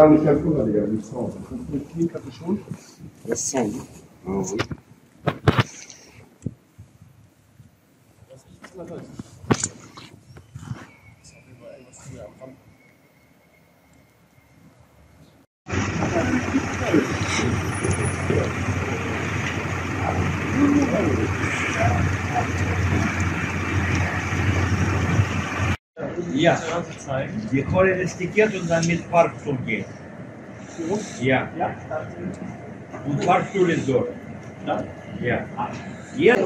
Là, on est calculé, là, les gars, 800. Vous pouvez quelque chose? 100. Ah oui. Ja, wir können es ticket und dann mit Parkstuhl gehen. Ja. Und Parkstuhl ist dort. Ja. Ja.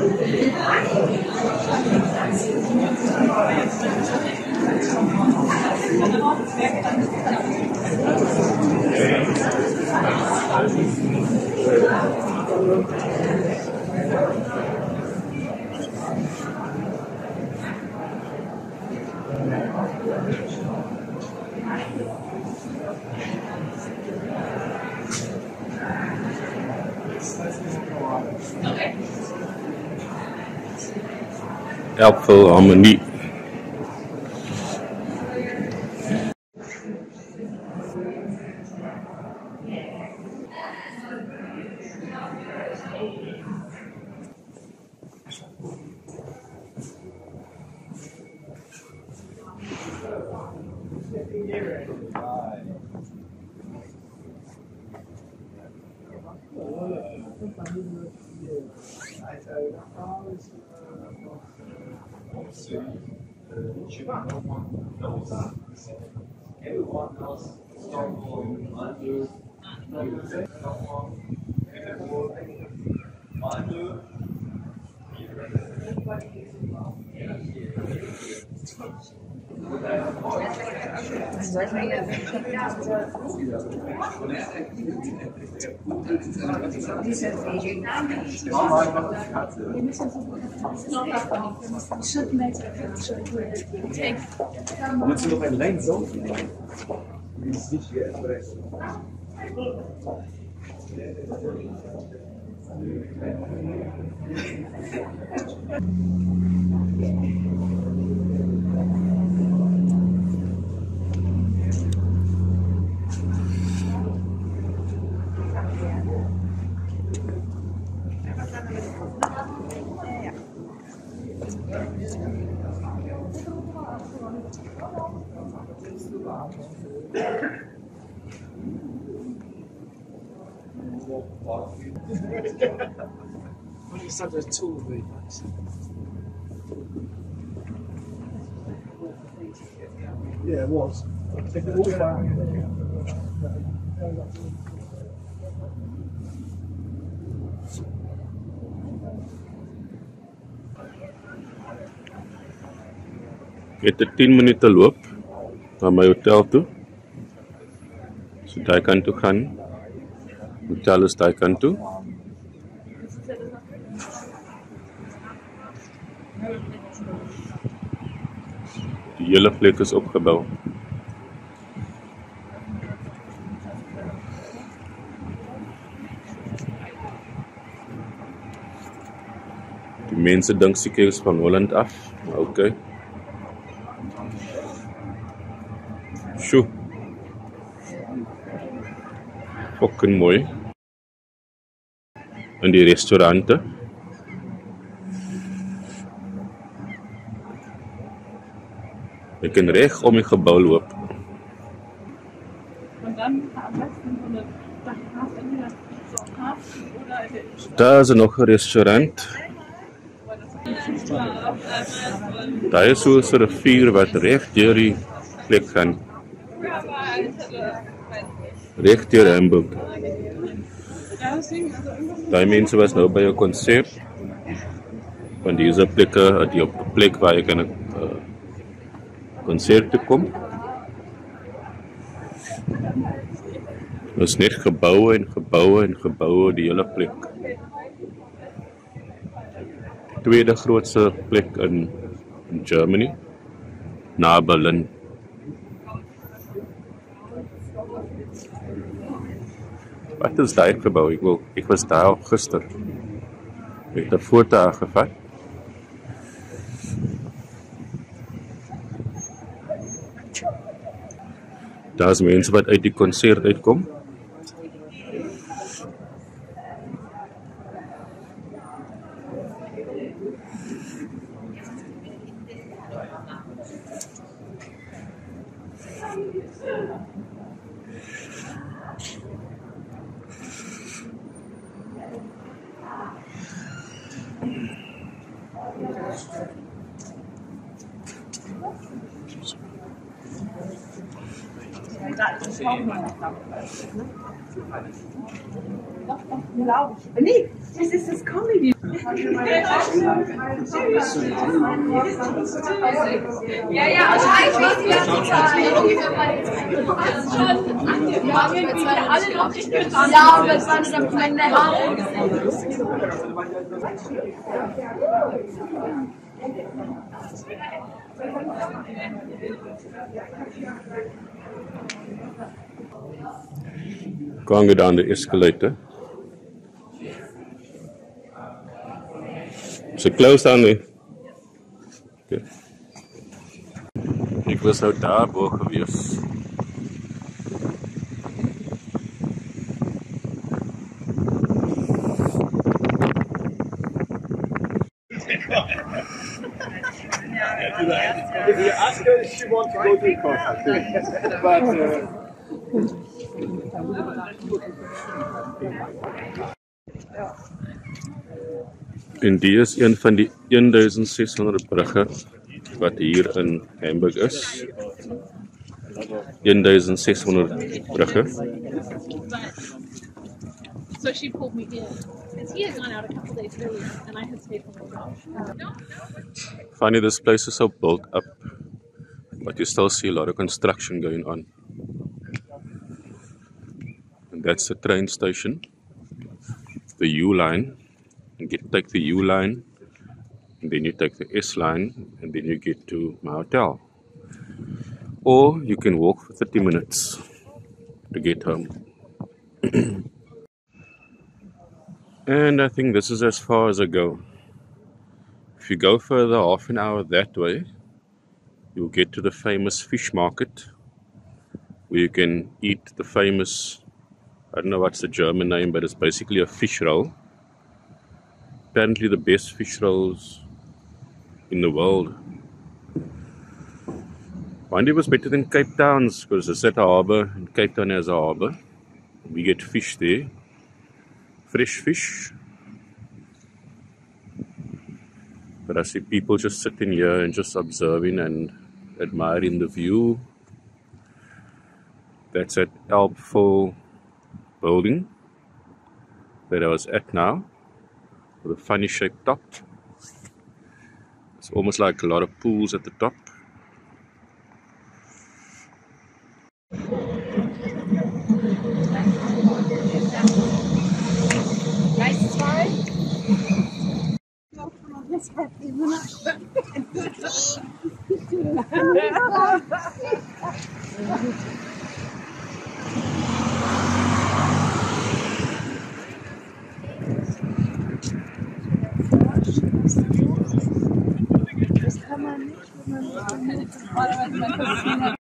Elkville Harmonie. Willst du noch einen reinsaufen? Das ist nicht wie Espresso. Well, it's had a tool very nice. Yeah, it was. Take it all back. Ek het 10 minute loop na my hotel toe. So daai kant toe gaan. Hotel is daai kant toe. Die hele plek is opgebou. Die mense dink seker is van Holland af, maar okay. Sjoe. Fucking mooi. In die restaurante. Ek kan reg om die gebou loop. Und dann am besten so eine Dachhaus, entweder so am Hafen oder in der Innenstadt. Daar is nog 'n restaurant. Daar is so 'n rivier wat reg deur die plek gaan. Reg deur Hamburg. Daai mense was nou by 'n konsep van diese plekke, die op 'n plek waar jy kan konserte kom. Is net geboue en geboue en geboue die hele plek. Die tweede grootste plek in Germany, na Berlin. Wat is daai gebou? Ek was daar gister. Ek het 'n foto aangevat. Daar's mense wat uit die konsert uitkom. Nee, das ist das Comedy. Ja, ja, also ich weiß nicht, wir haben irgendwie alle noch nicht getan. Ja, aber es waren schon meine Haare gesehen. Going down the escalator. Is it closed down there? Okay. Ek was nou daar bo gewees. If you ask her, she wants to go to the concert. But En die is een van die 1600 brugge wat hier in Hamburg is. 1600 brugge. So she pulled me in. Because he had gone out a couple days earlier, and I had stayed for my job. Funny, this place is so built up, but you still see a lot of construction going on. And that's the train station, the U line. You take the U line, and then you take the S line, and then you get to my hotel. Or you can walk for 30 minutes to get home. And I think this is as far as I go. If you go further, half an hour that way, you'll get to the famous fish market, where you can eat the famous, I don't know what's the German name, but it's basically a fish roll. Apparently the best fish rolls in the world. One day was better than Cape Town's, because it's at a harbour, and Cape Town has a harbour. We get fish there, fresh fish. But I see people just sitting here and just observing and admiring the view. That's at Alpful building that I was at now, with a funny shaped top. It's almost like a lot of pools at the top. Nice smile. Das kann man nicht, wenn man nicht